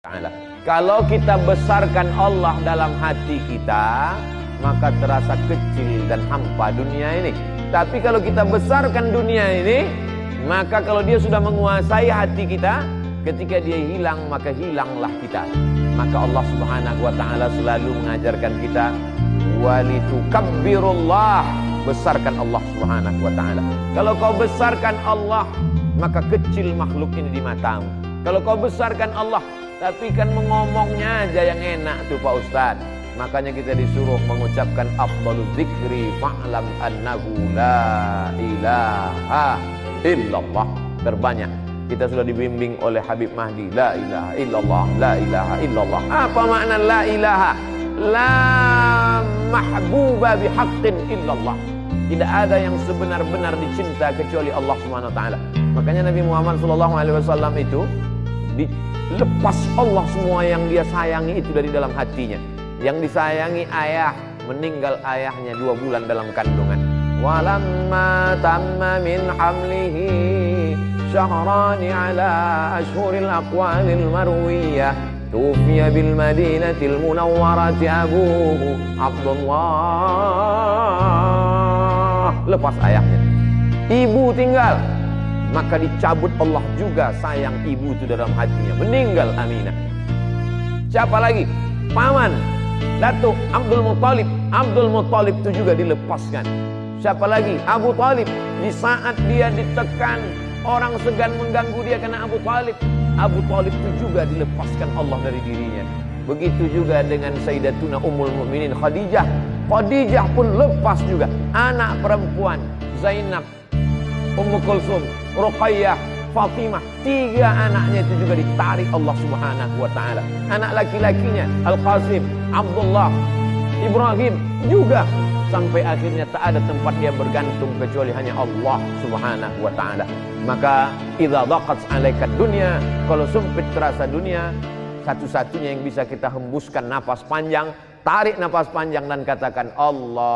Ta'ala. Kalau kita besarkan Allah dalam hati kita, maka terasa kecil dan hampa dunia ini. Tapi kalau kita besarkan dunia ini, maka kalau dia sudah menguasai hati kita, ketika dia hilang, maka hilanglah kita. Maka Allah Subhanahu wa Ta'ala selalu mengajarkan kita, walitukabbirullah, besarkan Allah Subhanahu wa Ta'ala. Kalau kau besarkan Allah, maka kecil makhluk ini di matamu. Kalau kau besarkan Allah, tapi kan mengomongnya aja yang enak tuh Pak Ustadz. Makanya kita disuruh mengucapkan afdalul dzikri fa'lam annahu la ilaha illallah. Terbanyak kita sudah dibimbing oleh Habib Mahdi, la ilaha illallah, la ilaha illallah. Apa makna la ilaha? La mahbuba bihaqqin illallah. Tidak ada yang sebenar-benar dicinta kecuali Allah Subhanahu wa Ta'ala. Makanya Nabi Muhammad SAW itu dilepas Allah semua yang dia sayangi itu dari dalam hatinya. Yang disayangi ayah, meninggal ayahnya 2 bulan dalam kandungan. Walamma tamma min hamlihi syahrani ala ashhuril aqwalil marwiyah tufiya bil madinatil munawwarati abuhu Abdullah. Lepas ayahnya, ibu tinggal, maka dicabut Allah juga sayang ibu itu dalam hatinya. Meninggal Aminah. Siapa lagi? Paman Datuk Abdul Muttalib. Abdul Muttalib itu juga dilepaskan. Siapa lagi? Abu Talib. Di saat dia ditekan, orang segan mengganggu dia karena Abu Talib. Abu Talib itu juga dilepaskan Allah dari dirinya. Begitu juga dengan Sayyidatuna Ummul Mukminin Khadijah. Khadijah pun lepas juga. Anak perempuan Zainab, Ummu Kulsum, Ruqayyah, Fatimah, 3 anaknya itu juga ditarik Allah Subhanahu wa Ta'ala. Anak laki-lakinya Al-Qasim, Abdullah, Ibrahim juga, sampai akhirnya tak ada tempat dia bergantung kecuali hanya Allah Subhanahu wa Ta'ala. Maka idza dhaqat 'alaika dunya, kalau sempit terasa dunia, satu-satunya yang bisa kita hembuskan nafas panjang, tarik nafas panjang dan katakan Allah.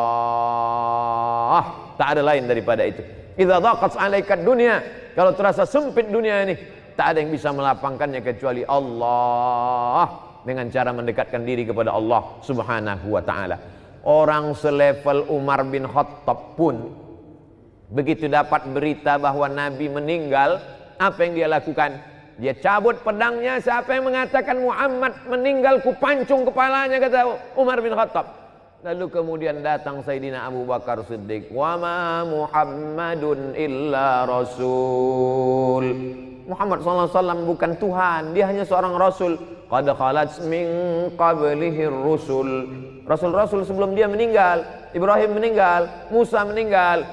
Tak ada lain daripada itu. Idza dhaqat 'alaika dunya, kalau terasa sempit dunia ini, tak ada yang bisa melapangkannya kecuali Allah, dengan cara mendekatkan diri kepada Allah Subhanahu wa Ta'ala. Orang selevel Umar bin Khattab pun begitu dapat berita bahwa Nabi meninggal, apa yang dia lakukan? Dia cabut pedangnya. Siapa yang mengatakan Muhammad meninggal, ku pancung kepalanya, kata Umar bin Khattab. Lalu kemudian datang Sayyidina Abu Bakar Siddiq. Wa ma Muhammadun illa rasul. Muhammad SAW bukan Tuhan, dia hanya seorang rasul. Qad khalat min qablihi rusul. Rasul-rasul sebelum dia meninggal, Ibrahim meninggal, Musa meninggal.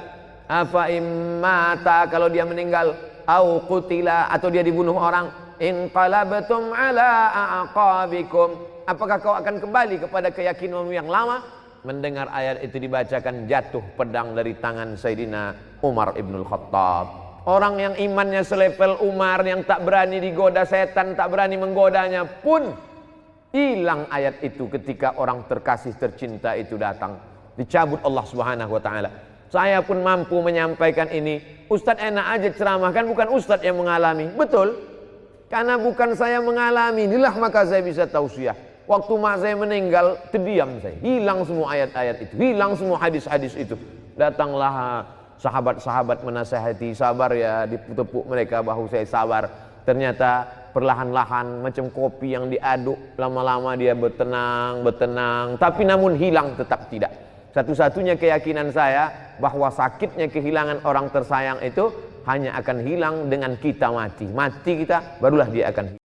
Afa immata, kalau dia meninggal, au qutila, atau dia dibunuh orang, inqalabtum ala aqabikum, apakah kau akan kembali kepada keyakinanmu yang lama? Mendengar ayat itu dibacakan, jatuh pedang dari tangan Sayyidina Umar ibnul Khattab. Orang yang imannya selevel Umar, yang tak berani digoda setan, tak berani menggodanya pun hilang ayat itu ketika orang terkasih tercinta itu datang. Dicabut Allah Subhanahu wa Ta'ala. Saya pun mampu menyampaikan ini. Ustadz enak aja ceramah, kan bukan Ustadz yang mengalami. Betul, karena bukan saya mengalami, inilah maka saya bisa tausiah. Waktu mak saya meninggal, terdiam saya. Hilang semua ayat-ayat itu, hilang semua hadis-hadis itu. Datanglah sahabat-sahabat menasihati, sabar ya, ditepuk mereka bahu saya, sabar. Ternyata perlahan-lahan macam kopi yang diaduk, lama-lama dia bertenang, tapi namun hilang tetap tidak. Satu-satunya keyakinan saya bahwa sakitnya kehilangan orang tersayang itu hanya akan hilang dengan kita mati. Mati kita, barulah dia akan hilang.